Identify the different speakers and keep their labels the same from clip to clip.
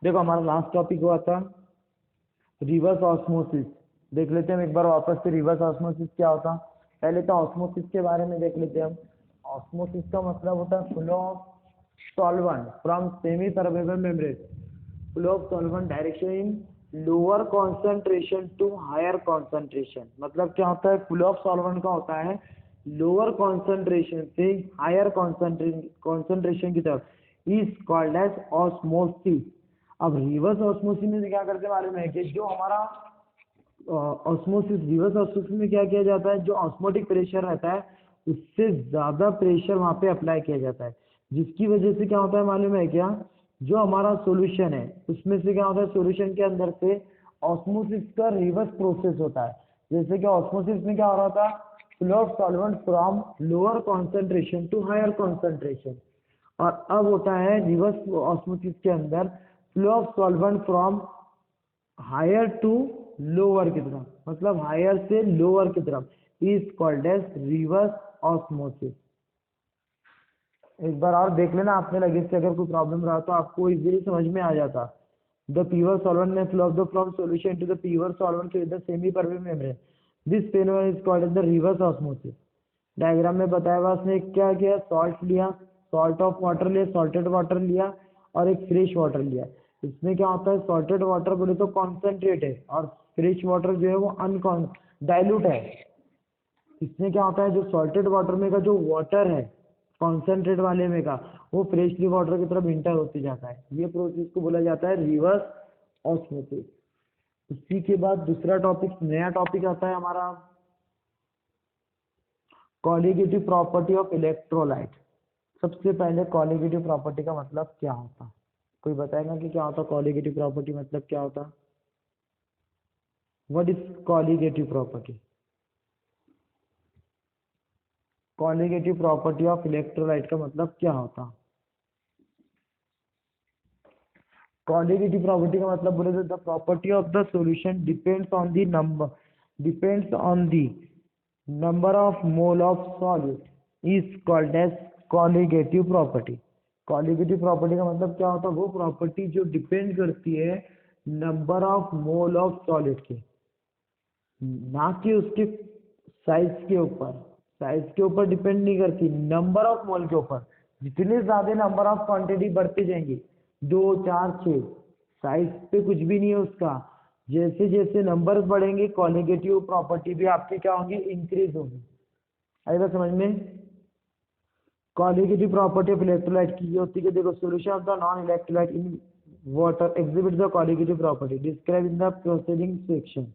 Speaker 1: देखो हमारा last topic हुआ था रिवर्स ऑस्मोसिस। देख लेते हैं हम एक बार वापस से रिवर्स ऑस्मोसिस क्या होता। पहले तो ऑस्मोसिस के बारे में देख लेते हैं हम। ऑस्मोसिस का मतलब होता है flow of solvent from semi permeable membrane, flow of solvent direction in lower concentration to higher concentration. मतलब क्या होता है, फ्लो ऑफ सॉल्वेंट का होता है लोअर कॉन्सेंट्रेशन से हायर कॉन्सेंट्रेशन की तरफ, इज कॉल्ड एज ऑस्मोसिस। अब रिवर्स ऑस्मोसिस में क्या करते मालूम है कि जो हमारा ऑस्मोसिस, रिवर्स ऑस्मोसिस में क्या किया जाता है, जो ऑस्मोटिक प्रेशर रहता है उससे ज्यादा प्रेशर वहां पे अप्लाई किया जाता है, जिसकी वजह से क्या होता है मालूम है क्या, जो हमारा सॉल्यूशन है उसमें से क्या होता है, सॉल्यूशन के अंदर से ऑस्मोसिस का रिवर्स प्रोसेस होता है। जैसे कि ऑस्मोसिस में क्या हो रहा था, flow of solvent from lower concentration to higher concentration, और अब होता है रिवर्स ऑस्मोसिस के अंदर flow of solvent from higher to lower की तरफ, मतलब हायर से लोअर की तरफ, is called as reverse osmosis. एक बार और देख लेना, आपने लगे से अगर कोई प्रॉब्लम रहा तो आपको इजीली समझ में आ जाता। द प्योर सॉल्वेंट में flow of the from solution to the pure solvent through the semi permeable membrane, this phenomenon is called as the reverse osmosis. Diagram में बताया हुआ उसने क्या किया, सॉल्ट लिया, सॉल्ट ऑफ वाटर लिया, सॉल्टेड वाटर लिया और एक फ्रेश वाटर लिया। इसमें क्या होता है, सॉल्टेड वाटर बोले तो कॉन्सेंट्रेट है और फ्रेश वाटर जो है वो अनकॉन डाइल्यूट है। इसमें क्या होता है, जो सॉल्टेड वाटर में का जो वाटर है कॉन्सेंट्रेट वाले में का, वो फ्रेशली वाटर की तरफ इंटर होते जाता है। ये प्रोसेस को बोला जाता है रिवर्स ऑस्मोसिस। उसी के बाद दूसरा टॉपिक, नया टॉपिक आता है हमारा कॉलिगेटिव प्रॉपर्टी ऑफ इलेक्ट्रोलाइट। सबसे पहले कॉलिगेटिव प्रॉपर्टी का मतलब क्या होता, कोई बताएगा कि क्या होता कॉलिगेटिव प्रॉपर्टी मतलब क्या होता? What is colligative property? Colligative property of electrolyte का मतलब क्या होता? कॉलिगेटिव प्रॉपर्टी का मतलब बोले तो the property of the solution depends on the number of mole of solute is called as colligative property. Colligative property का मतलब क्या होता है, वो प्रॉपर्टी जो डिपेंड करती है number of mole of solid के, ना कि उसके साइज के ऊपर। साइज के ऊपर डिपेंड नहीं करती, नंबर ऑफ मोल के ऊपर। जितने ज्यादा नंबर ऑफ क्वांटिटी बढ़ती जाएंगी, 2 4 6, साइज पे कुछ भी नहीं है उसका। जैसे जैसे नंबर्स बढ़ेंगे कॉलिगेटिव प्रॉपर्टी भी आपकी क्या होंगी, इंक्रीज होगी। आएगा समझ में? कॉलिगेटिव प्रॉपर्टी ऑफ इलेक्ट्रोलाइट की ये होती है कि देखो, solution of the non electrolyte in water exhibit the colligative property described in the preceding section.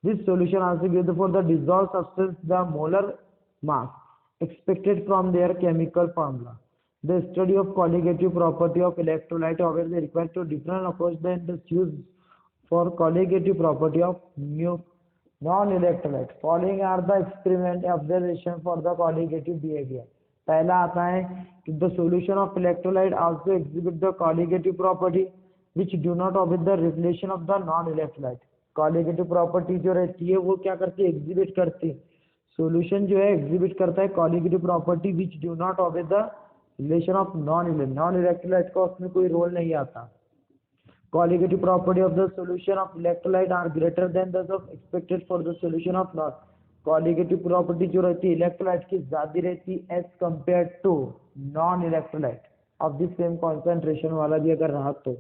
Speaker 1: This solution also gives for the dissolved substance the molar mass expected from their chemical formula. The study of colligative property of electrolyte, however, requires a different approach than the used for colligative property of non-electrolyte. Following are the experiment observation for the colligative behavior. पहला आता है कि the solution of electrolyte also exhibit the colligative property which do not obey the relation of the non-electrolyte. colligative property जो रहती है वो क्या करती है, एग्जिबिट करती है। सॉल्यूशन जो है एग्जिबिट करता है colligative property which do not obey the relation of non-electrolyte का उसमें कोई रोल नहीं आता। colligative property of the solution of electrolyte are greater than those of expected for the solution of non। colligative property जो रहती है electrolyte की ज्यादा रहती है as compare to non electrolyte of the same concentration वाला भी अगर रहा तो।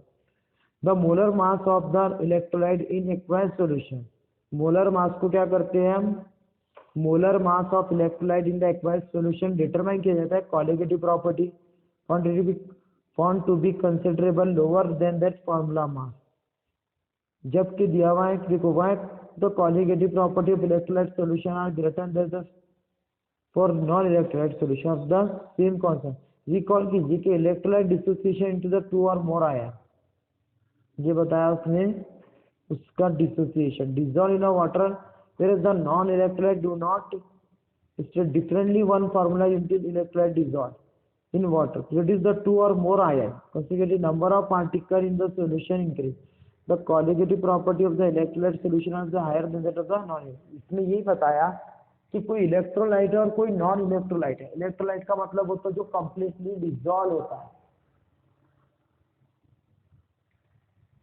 Speaker 1: The molar mass of the electrolyte in एक्वायर्ड सॉल्यूशन। मोलर मास को क्या करते हैं हम, molar mass of electrolyte in the एक्वायर्ड सॉल्यूशन डिटरमाइन किया जाता है colligative property found to be considerable lower than that formula mass. जबकि दिया हुआ है, देखो वह the colligative property of electrolyte solution are greater than the for non electrolyte solution of the same concentration. Recall कीजिए कि इलेक्ट्रोलाइट डिसोसिएशन इनटू द 2 और मोर आया, ये बताया उसने उसका dissociation dissolve in water, whereas the non-electrolyte do not state differently. One formula until electrolyte dissolved in water produce the 2 or more ion. Consequently, number of particles in the solution increase. The colligative property of the electrolyte solution is higher than that of the non-electrolyte. इसमें यही बताया कि कोई electrolyte है और कोई non electrolyte है। Electrolyte का मतलब होता है जो कंप्लीटली डिजॉल्व होता है,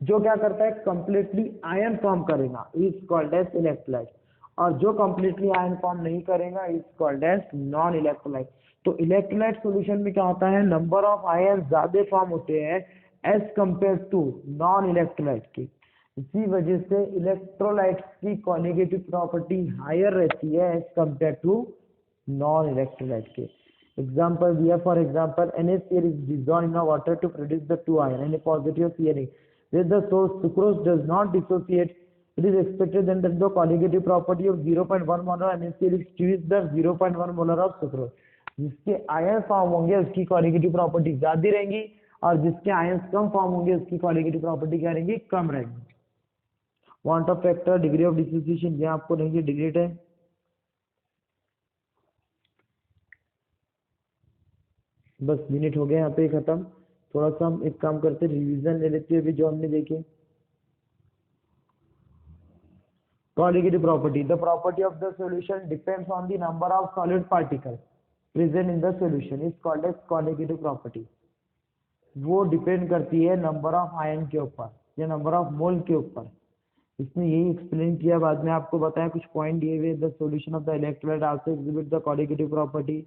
Speaker 1: जो क्या करता है कंप्लीटली आयन फॉर्म करेगा इज कॉल्ड एज इलेक्ट्रोलाइट, और जो कंप्लीटली आयन फॉर्म नहीं करेगा is called as non electrolyte. तो इलेक्ट्रोलाइट सॉल्यूशन में क्या होता है, नंबर ऑफ आयन ज्यादा फॉर्म होते हैं as compare to non electrolyte के। इसी वजह से इलेक्ट्रोलाइट की कॉन्जुगेटिव प्रॉपर्टी हायर रहती है as compare to non electrolyte के। Example दिया, for example NaCl is dissolved in the water to produce the two ion Na positive CNA. Where the source sucrose does not dissociate, it is expected then that the conjugative property of 0.1 molar NaCl is the 0.1 molar of sucrose. जिसके ion form होंगे उसकी conjugative property ज्यादा रहेंगी, और जिसके ion कम form होंगे उसकी conjugative property क्या रहेंगी, कम रहेंगी। Want of factor, degree of dissociation, ये आपको नहीं डिग्रेड है। बस मिनट हो गया यहाँ पे खत्म। थोड़ा सा हम एक काम करते, रिवीजन ले लेते हैं अभी जो हमने देखे। Colligative property, the property of the solution depends on the number of solid particles present in the solution is called as colligative property। वो डिपेंड करती है नंबर ऑफ आयन के ऊपर या नंबर ऑफ मोल के ऊपर। इसने यही एक्सप्लेन किया, बाद में आपको बताया कुछ पॉइंट दिए हुए। The solution of the electrolyte also exhibit the colligative property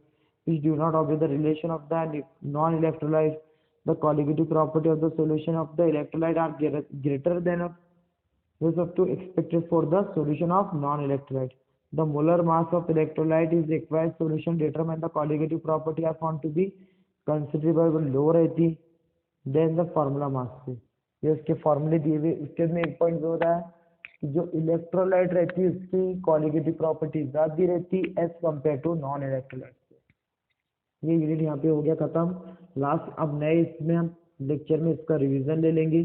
Speaker 1: which do not obey the relation of the non-electrolyte. The colligative property of the solution of the electrolyte are greater than those of to expected for the solution of non-electrolyte. The molar mass of electrolyte is required solution determine the colligative property are found to be considerably low रहती than the formula mass से। ये उसके फॉर्मूले दिए हुए। उसके में एक पॉइंट हो रहा है कि जो इलेक्ट्रोलाइट रहती है उसकी कॉलिगेटिव प्रॉपर्टी ज्यादा रहती as compare to non electrolyte से। ये यूनिट यहाँ पे हो गया खत्म। लास्ट अब नए इसमें हम लेक्चर में इसका रिवीजन ले लेंगे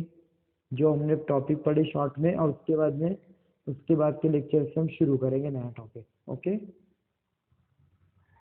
Speaker 1: जो हमने टॉपिक पढ़े शॉर्ट में, और उसके बाद के लेक्चर से हम शुरू करेंगे नया टॉपिक। ओके।